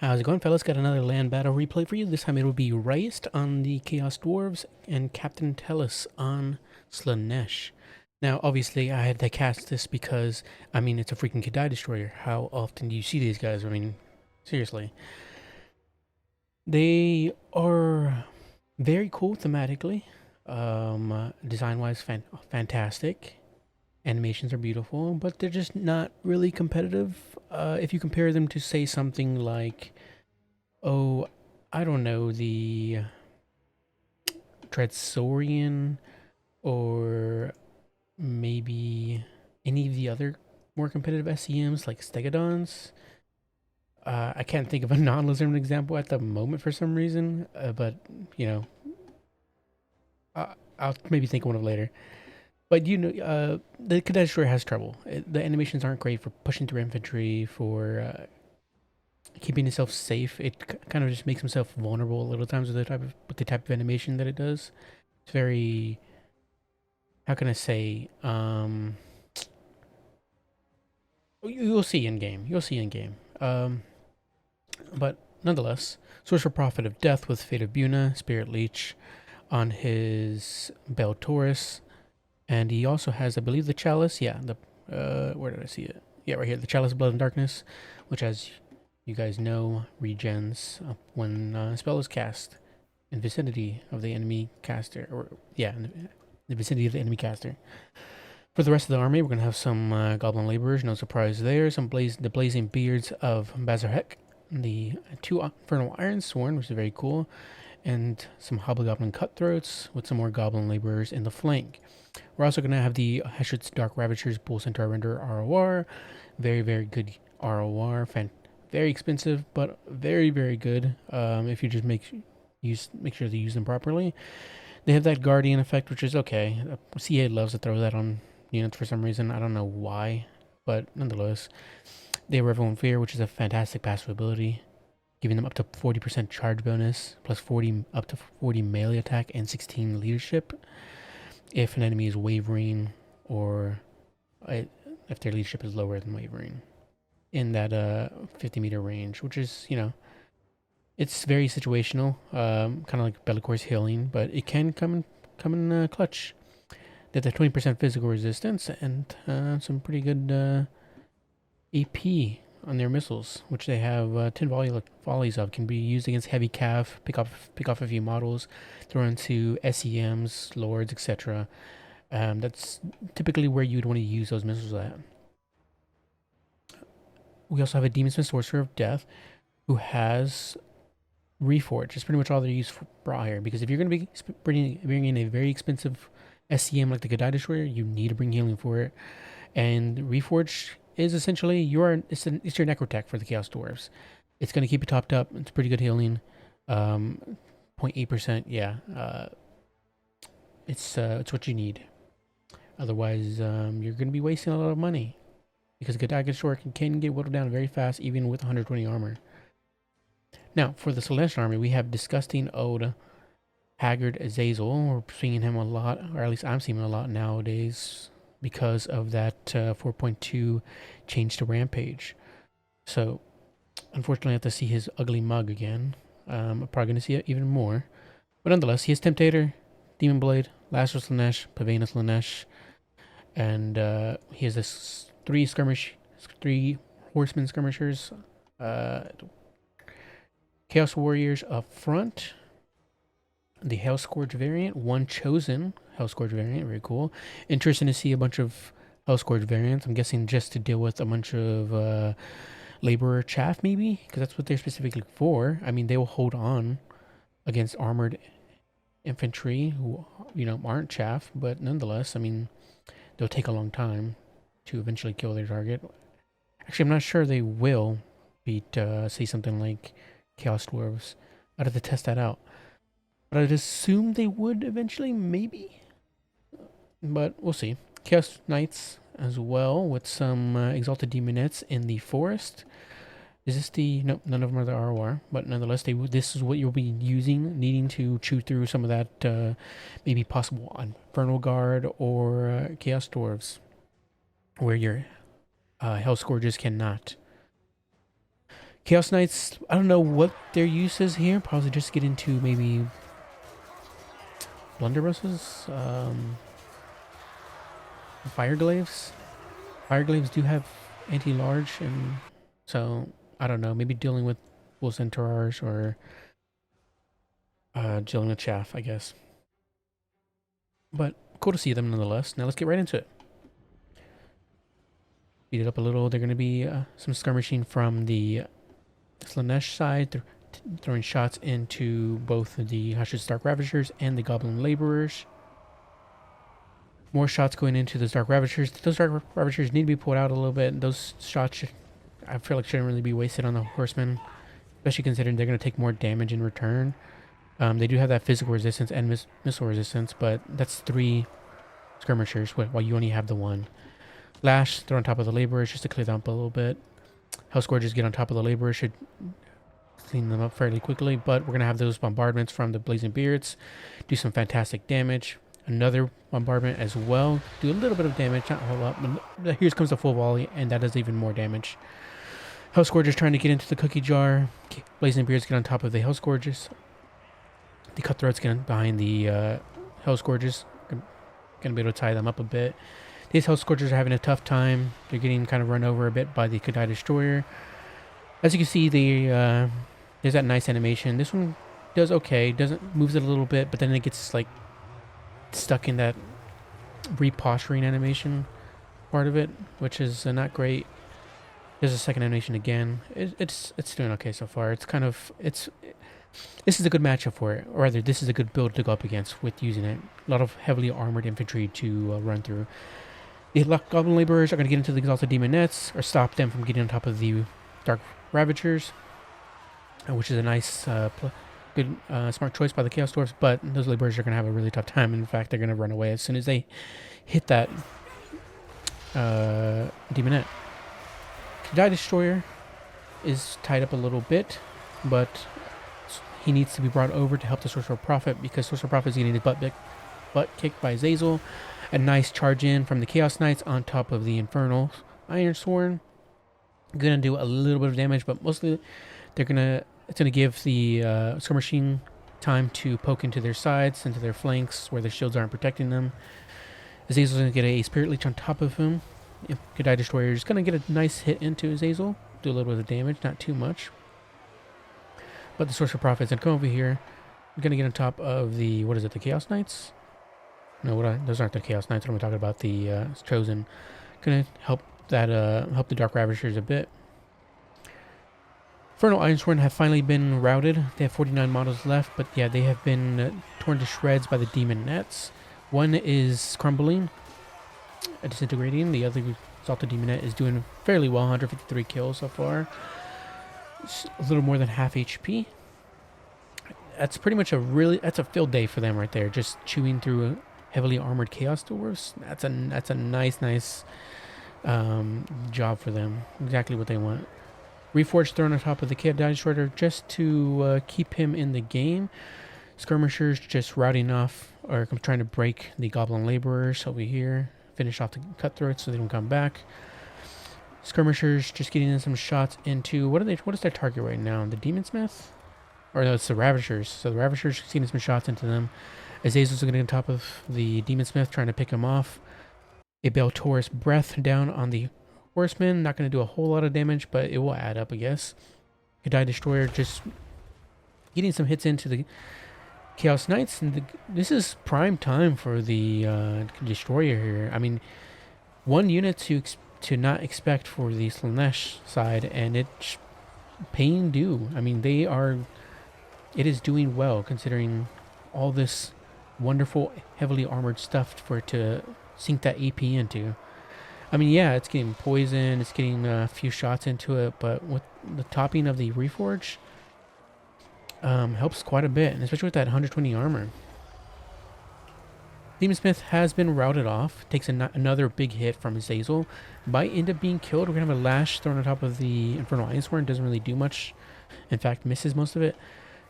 How's it going, fellas? Got another land battle replay for you. This time it will be Riced on the Chaos Dwarves and Captain Tellus on Slaanesh. Now, obviously, I had to cast this because, I mean, it's a freaking Kedai Destroyer. How often do you see these guys? I mean, seriously. They are very cool thematically. Design-wise, fantastic. Animations are beautiful, but they're just not really competitive. If you compare them to, say, something like, oh, I don't know, the Dreadsorian, or maybe any of the other more competitive SEMs like Stegodons. I can't think of a non-Lizard example at the moment for some reason, but you know, I'll maybe think of one of later. But the Cadet Destroyer has trouble. The animations aren't great for pushing through infantry, for keeping itself safe. It kind of just makes himself vulnerable a little times with the type of animation that it does. It's very, how can I say, you'll see in game. You'll see in game. But nonetheless, Source for Prophet of Death with Fate of Buna, Spirit Leech on his Bell Taurus. And he also has, I believe, the Chalice. Yeah, where did I see it? Yeah, right here. The Chalice of Blood and Darkness, which, as you guys know, regens when a spell is cast in vicinity of the enemy caster. Or, yeah, in the vicinity of the enemy caster. For the rest of the army, we're going to have some Goblin Laborers, no surprise there. The Blazing Beards of Bazarhek. The 2 Infernal Iron Sworn, which is very cool. And some Hobgoblin Cutthroats with some more Goblin Laborers in the flank. We're also going to have the Heshit's Dark Ravagers, Bull Centaur Render ROR. Very, very good ROR. Very expensive, but very, very good if you just make sure to use them properly. They have that Guardian effect, which is okay. CA loves to throw that on units for some reason. I don't know why, but nonetheless. They have Revel in Fear, which is a fantastic passive ability, giving them up to 40% charge bonus, plus up to 40 melee attack and 16 leadership if an enemy is wavering, or if their leadership is lower than wavering in that 50-meter range, which is, it's very situational, kind of like Bellicor's healing, but it can come in clutch. They have 20% physical resistance and some pretty good AP on their missiles, which they have 10 volleys of, can be used against heavy cav, pick off a few models, throw into SEMs, lords, etc. That's typically where you'd want to use those missiles at. We also have a Demonsmith Sorcerer of Death, who has Reforge. It's pretty much all they're used for here, because if you're going to be bringing in a very expensive SEM like the Kedai Destroyer, you need to bring healing for it. And Reforge is essentially it's your Necrotech for the Chaos Dwarves. It's going to keep you topped up. It's pretty good healing. 0.8%, yeah. It's what you need. Otherwise, you're going to be wasting a lot of money, because Kedai Destroyer can get whittled down very fast, even with 120 armor. Now, for the Celestial Army, we have Disgusting Ode, Haggard Azazel. We're seeing him a lot, or at least I'm seeing him a lot nowadays, because of that 4.2 change to Rampage. So, unfortunately, I have to see his ugly mug again. I'm probably going to see it even more. But nonetheless, he has Temptator, Demon Blade, Lazarus Slaanesh, Pavana Slaanesh, and he has this 3 Horseman Skirmishers, Chaos Warriors up front, the Hellscourge variant, 1 Chosen Hellscourge variant, very cool. Interesting to see a bunch of Hellscourge variants. I'm guessing just to deal with a bunch of Laborer chaff, maybe, because that's what they're specifically for. I mean, they will hold on against armored infantry who, aren't chaff, but nonetheless, I mean, they'll take a long time to eventually kill their target. Actually, I'm not sure they will beat, say, something like Chaos Dwarves. I'd have to test that out. But I'd assume they would eventually, maybe. But we'll see. Chaos Knights as well, with some Exalted Demonettes in the forest. Is this the... Nope, none of them are the ROR. But nonetheless, this is what you'll be using, needing to chew through some of that maybe possible Infernal Guard or Chaos Dwarves, where your Hell Scourges cannot. Chaos Knights, I don't know what their use is here. Probably just get into maybe blunderbusses, fire glaives. Fire glaives do have anti-large, and so I don't know. Maybe dealing with Bull Centaurs or dealing with chaff, I guess. But cool to see them nonetheless. Now let's get right into it. Speed it up a little. They're going to be some skirmishing from the Slaanesh side. They're throwing shots into both the Hush's Dark Ravagers and the Goblin Laborers. More shots going into those Dark Ravagers. Those Dark Ravagers need to be pulled out a little bit. Those shots, I feel like, shouldn't really be wasted on the Horsemen, especially considering they're going to take more damage in return. They do have that physical resistance and missile resistance, but that's 3 skirmishers while you only have the 1. Lash, throw on top of the Laborers just to clear them up a little bit. Hellscourges get on top of the Laborers, should clean them up fairly quickly, but we're going to have those bombardments from the Blazing Beards do some fantastic damage. Another bombardment as well, do a little bit of damage, not a whole lot, but here comes the full volley, and that does even more damage. Hellscourges trying to get into the cookie jar. Blazing Beards get on top of the Hellscourges. The Cutthroats get behind the Hellscourges. Gonna be able to tie them up a bit. These Hellscourges are having a tough time. They're getting kind of run over a bit by the Kadai Destroyer. As you can see, there's that nice animation. This one does okay. Moves it a little bit, but then it gets like stuck in that reposturing animation part of it, which is not great. There's a second animation again. It's doing okay so far. This is a good matchup for it, or rather, this is a good build to go up against with using it. A lot of heavily armored infantry to run through. The Goblin Laborers are going to get into the Exalted Demonettes, or stop them from getting on top of the Dark Ravagers, which is a nice, good, smart choice by the Chaos Dwarfs, but those Laborers are going to have a really tough time. In fact, they're going to run away as soon as they hit that Demonette. Kadai Destroyer is tied up a little bit, but he needs to be brought over to help the Sorcerer Prophet, because Sorcerer Prophet is getting his butt kicked by Zazel. A nice charge in from the Chaos Knights on top of the Infernal Ironsworn. Gonna do a little bit of damage, but mostly it's gonna give the skirmishing time to poke into their sides, into their flanks where their shields aren't protecting them. Azazel's gonna get a Spirit Leech on top of him. Kadai Destroyer is gonna get a nice hit into Azazel, do a little bit of damage, not too much. But the Sorcerer Prophet is gonna come over here. Gonna get on top of the the Chaos Knights? No, those aren't the Chaos Knights. I'm talking about the Chosen. Gonna help the Dark Ravagers a bit. Infernal Ironsworn have finally been routed. They have 49 models left, but yeah, they have been torn to shreds by the Demonettes. One is crumbling, disintegrating. The other Exalted Demonette is doing fairly well, 153 kills so far. It's a little more than half HP. That's pretty much that's a field day for them right there. Just chewing through heavily armored Chaos Dwarfs. That's a nice job for them. Exactly what they want. Reforged thrown on top of the Kadai Destroyer just to keep him in the game. Skirmishers just routing off, or trying to break the Goblin Laborers over here. Finish off the Cutthroats so they don't come back. Skirmishers just getting in some shots into, what is their target right now? The Demonsmith? Or no, it's the Ravagers. So the Ravagers getting some shots into them. Azazel's going to get on top of the Demonsmith, trying to pick him off. A Beltaurus Breath down on the Horseman. Not going to do a whole lot of damage, but it will add up, I guess. Kadai Destroyer just getting some hits into the Chaos Knights. And this is prime time for the Destroyer here. I mean, one unit to not expect for the Slaanesh side, and it's paying due. I mean, it is doing well considering all this wonderful heavily armored stuff for it to sink that AP into. I mean, yeah, it's getting poison, it's getting a few shots into it, but with the topping of the Reforge, helps quite a bit, and especially with that 120 armor. Demonsmith has been routed off, takes another big hit from Zazel. Might end up being killed. We're going to have a Lash thrown on top of the Infernal Ironsworn. Doesn't really do much. In fact, misses most of it.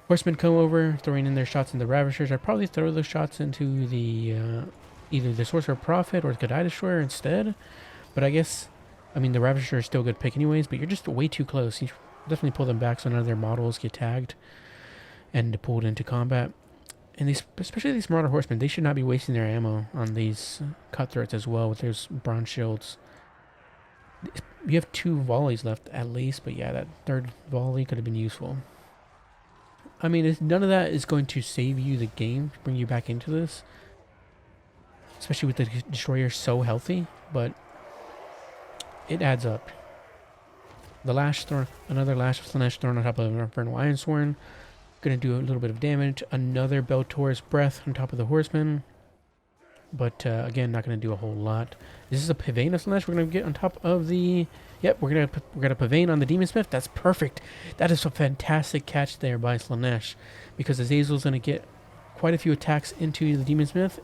Horsemen come over, throwing in their shots in the Ravagers. I'd probably throw those shots into the either the Sorcerer Prophet or the Kadai Destroyer instead. But I guess, I mean, the Ravagers are still a good pick anyways, but you're just way too close. Definitely pull them back so none of their models get tagged and pulled into combat. And these, especially these Marauder Horsemen, they should not be wasting their ammo on these cutthroats as well with those bronze shields. You have 2 volleys left at least, but yeah, that third volley could have been useful. I mean, none of that is going to save you the game, bring you back into this. Especially with the Destroyer so healthy, but it adds up. The Lash thrown, another Lash of Slaanesh thrown on top of an Infernal Ironsworn. Gonna do a little bit of damage. Another Beltor's Breath on top of the Horseman. But again, not gonna do a whole lot. This is a Pavane of Slaanesh we're gonna get on top of the... Yep, we're gonna Pavane on the Demon Smith. That's perfect. That is a fantastic catch there by Slaanesh, because Azazel's gonna get quite a few attacks into the Demon Smith,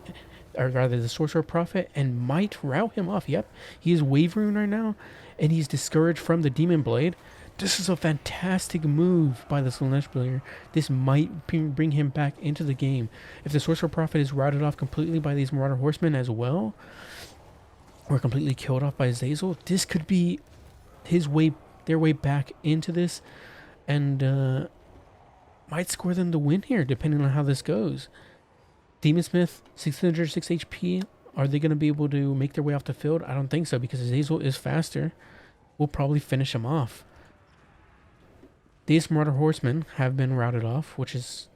or rather the Sorcerer Prophet, and might rout him off. Yep, he is wavering right now, and he's discouraged from the Demon Blade. This is a fantastic move by the Slaanesh player. This might bring him back into the game. If the Sorcerer Prophet is routed off completely by these Marauder Horsemen as well, or completely killed off by Azazel, this could be their way back into this, and might score them the win here, depending on how this goes. Demon Smith, 606 HP. Are they going to be able to make their way off the field? I don't think so, because Azazel is faster. We'll probably finish him off. These Marauder Horsemen have been routed off, which is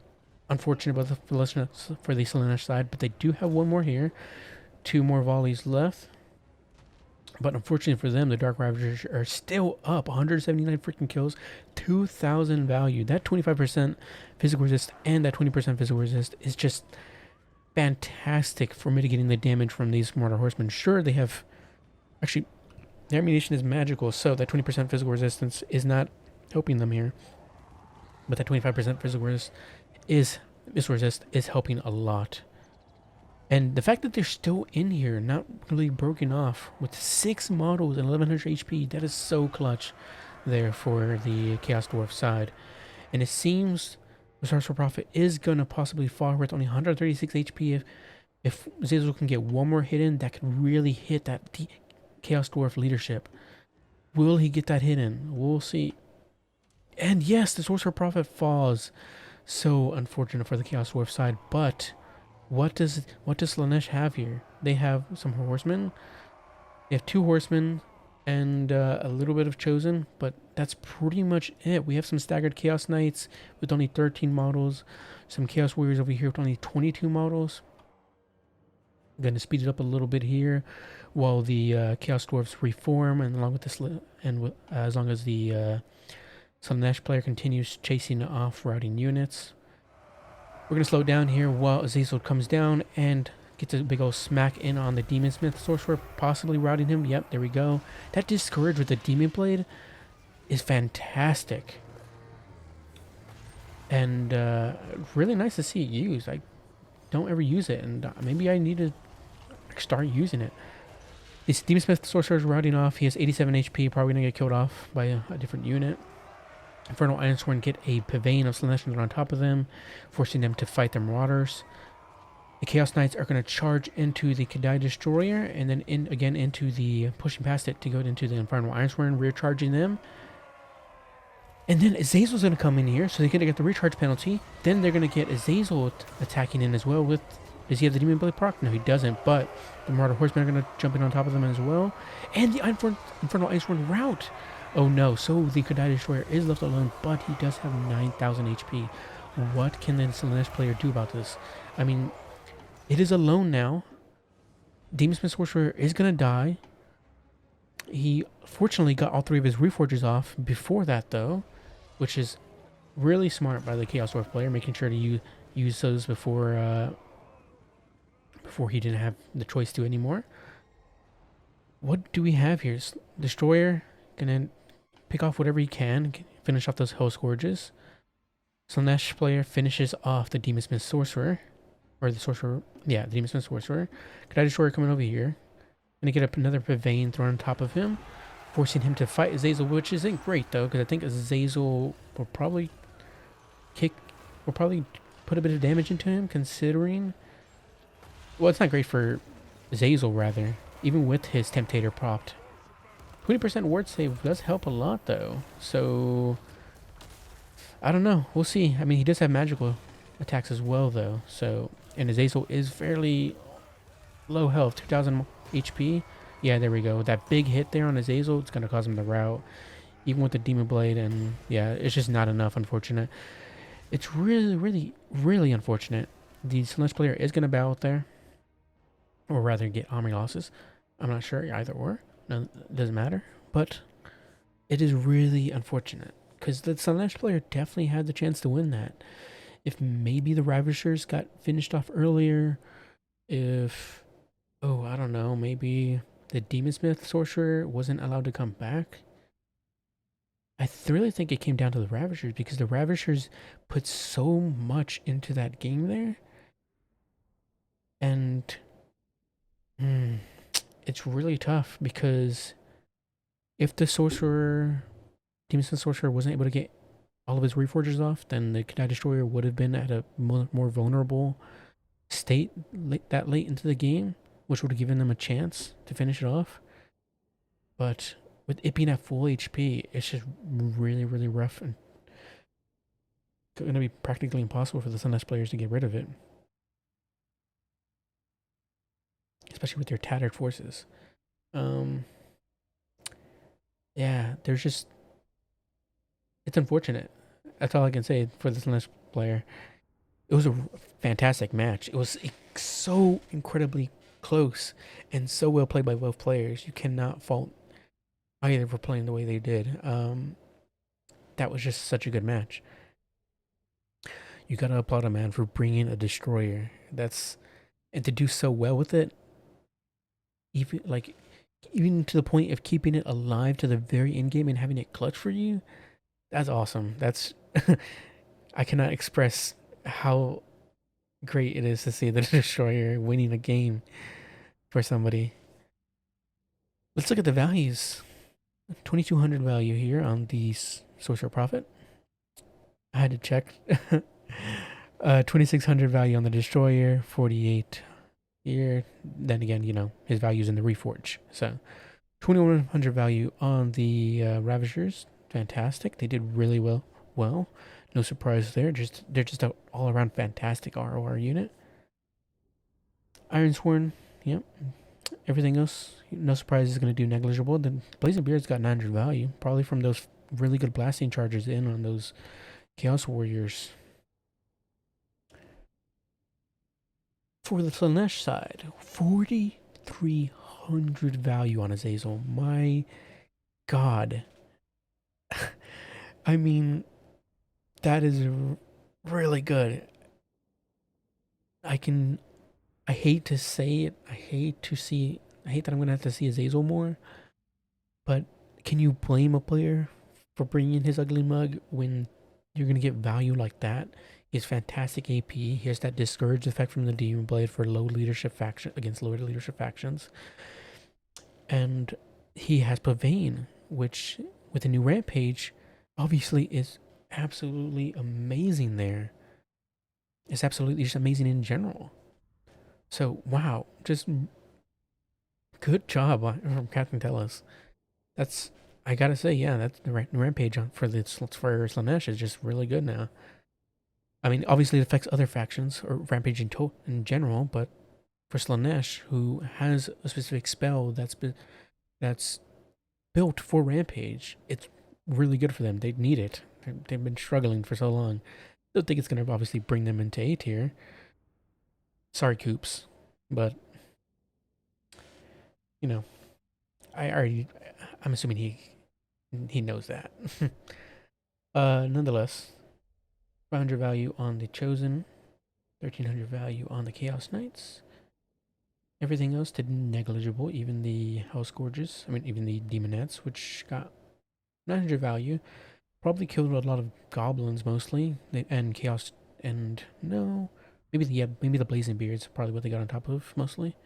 unfortunate for the Slaanesh side, but they do have one more here. 2 more volleys left. But unfortunately for them, the Dark Ravagers are still up. 179 freaking kills, 2,000 value. That 25% physical resist and that 20% physical resist is just fantastic for mitigating the damage from these Marauder Horsemen. Sure, they have... Actually, their ammunition is magical, so that 20% physical resistance is not helping them here. But that 25% physical resist is helping a lot. And the fact that they're still in here, not really broken off, with 6 models and 1100 HP, that is so clutch there for the Chaos Dwarf side. And it seems the Sorcerer Prophet is going to possibly fall with only 136 HP. If Azazel can get one more hit in, that could really hit that Chaos Dwarf leadership. Will he get that hit in? We'll see. And yes, the Sorcerer Prophet falls. So unfortunate for the Chaos Dwarf side, but... What does Slaanesh have here? They have some horsemen. They have 2 horsemen and a little bit of chosen, but that's pretty much it. We have some staggered Chaos Knights with only 13 models. Some Chaos Warriors over here with only 22 models. I'm going to speed it up a little bit here while the Chaos Dwarfs reform, and along with this, as long as the Slaanesh player continues chasing off routing units. We're going to slow down here while Azazel comes down and gets a big old smack in on the Demon Smith Sorcerer, possibly routing him. Yep, there we go. That Discourage with the Demon Blade is fantastic. And really nice to see it used. I don't ever use it, and maybe I need to start using it. This Demon Smith Sorcerer is routing off. He has 87 HP, probably going to get killed off by a different unit. Infernal Ironsworn get a Pavane of Slaanesh on top of them, forcing them to fight their Marauders. The Chaos Knights are going to charge into the Kadai Destroyer, and then again into the pushing past it to go into the Infernal Ironsworn, rear charging them. And then Azazel's going to come in here, so they're going to get the recharge penalty. Then they're going to get Azazel attacking in as well with... Does he have the Demon Blade proc? No, he doesn't, but the Marauder Horsemen are going to jump in on top of them as well. And the Infernal Ironsworn rout! Oh no, so the Kadai Destroyer is left alone, but he does have 9,000 HP. What can the Slaanesh player do about this? I mean, it is alone now. Demon Smith Sorcerer is going to die. He fortunately got all 3 of his Reforges off before that, though, which is really smart by the Chaos Dwarf player, making sure to use those before he didn't have the choice to anymore. What do we have here? Destroyer going to pick off whatever he can, finish off those Hell Scourges. Slaanesh player finishes off the Demon Smith Sorcerer. Or the Sorcerer, yeah, the Demon Smith Sorcerer. Kadai Destroyer coming over here. Gonna get up another Pavane thrown on top of him, forcing him to fight Azazel, which isn't great though, because I think Azazel will probably put a bit of damage into him, considering... Well, it's not great for Azazel, rather, even with his Temptator propped. 20% ward save does help a lot, though. So, I don't know. We'll see. I mean, he does have magical attacks as well, though. So, and his Azel is fairly low health, 2,000 HP. Yeah, there we go. That big hit there on his Azel, it's gonna cause him to rout, even with the Demon Blade, and yeah, it's just not enough. Unfortunate. It's really, really, really unfortunate. The Slaanesh player is gonna bow out there, or rather get army losses. I'm not sure either or. No, it doesn't matter. But it is really unfortunate because the Slaanesh player definitely had the chance to win that. If maybe the Ravishers got finished off earlier, if, oh, I don't know, maybe the Demonsmith Sorcerer wasn't allowed to come back. I really think it came down to the Ravishers because the Ravishers put so much into that game there. And it's really tough because if the Demonsmith Sorcerer wasn't able to get all of his Reforgers off, then the Knight Destroyer would have been at a more vulnerable state that late into the game, which would have given them a chance to finish it off. But with it being at full HP, it's just really, really rough and going to be practically impossible for the Slaanesh players to get rid of it, especially with their tattered forces. Yeah, there's just, it's unfortunate. That's all I can say for the Slaanesh player. It was a fantastic match. It was so incredibly close and so well played by both players. You cannot fault either for playing the way they did. That was just such a good match. You gotta applaud a man for bringing a destroyer. And to do so well with it, even to the point of keeping it alive to the very end game and having it clutch for you. That's awesome. That's I cannot express how great it is to see the destroyer winning a game for somebody. Let's look at the values. 2,200 value here on the Sorcerer Prophet. I had to check. 2,600 value on the Destroyer, 48 here. Then again, his value's in the Reforge. So 2,100 value on the Ravishers. Fantastic. They did really well. No surprise there. They're just an all-around fantastic ROR unit. Ironsworn, yep. Everything else, no surprise, is going to do negligible. The Blazing Beard's got 900 value, probably from those really good blasting charges in on those Chaos Warriors. For the Slaanesh side, 4,300 value on Azazel. My God. I mean, that is really good. I hate to say it. I hate that I'm going to have to see Azazel more. But can you blame a player for bringing in his ugly mug when you're going to get value like that? He has fantastic AP. He has that discourage effect from the Demon Blade for low leadership faction against lower leadership factions. And he has Pavane, which with a new Rampage, obviously is absolutely amazing there. It's absolutely just amazing in general. So, wow, just good job from Captain Tellis. I gotta say, yeah, that's the Rampage for Slaanesh is just really good now. I mean, obviously it affects other factions, or Rampage in general, but for Slaanesh, who has a specific spell that's built for Rampage, it's really good for them. They need it. They've been struggling for so long. I don't think it's going to obviously bring them into A tier. Sorry, Coops, but I'm assuming he knows that. Nonetheless, 500 value on the Chosen, 1,300 value on the Chaos Knights. Everything else did negligible, even the House Gorges. I mean, even the Demonettes, which got 900 value. Probably killed a lot of goblins mostly, and Chaos, and no, maybe the Blazing Beards, probably what they got on top of mostly.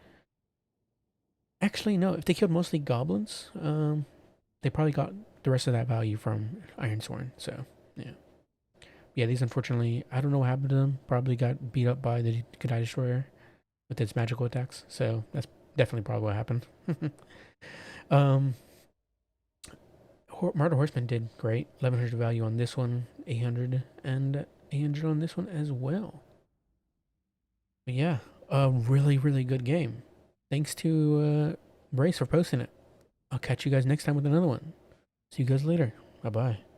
Actually, no, if they killed mostly goblins, they probably got the rest of that value from Ironsworn. So yeah, these unfortunately, I don't know what happened to them. Probably got beat up by the Knight Destroyer with its magical attacks. So that's definitely probably what happened. Martyr Horseman did great. 1,100 value on this one. 800 and 800 on this one as well. But yeah, a really, really good game. Thanks to Brace for posting it. I'll catch you guys next time with another one. See you guys later. Bye bye.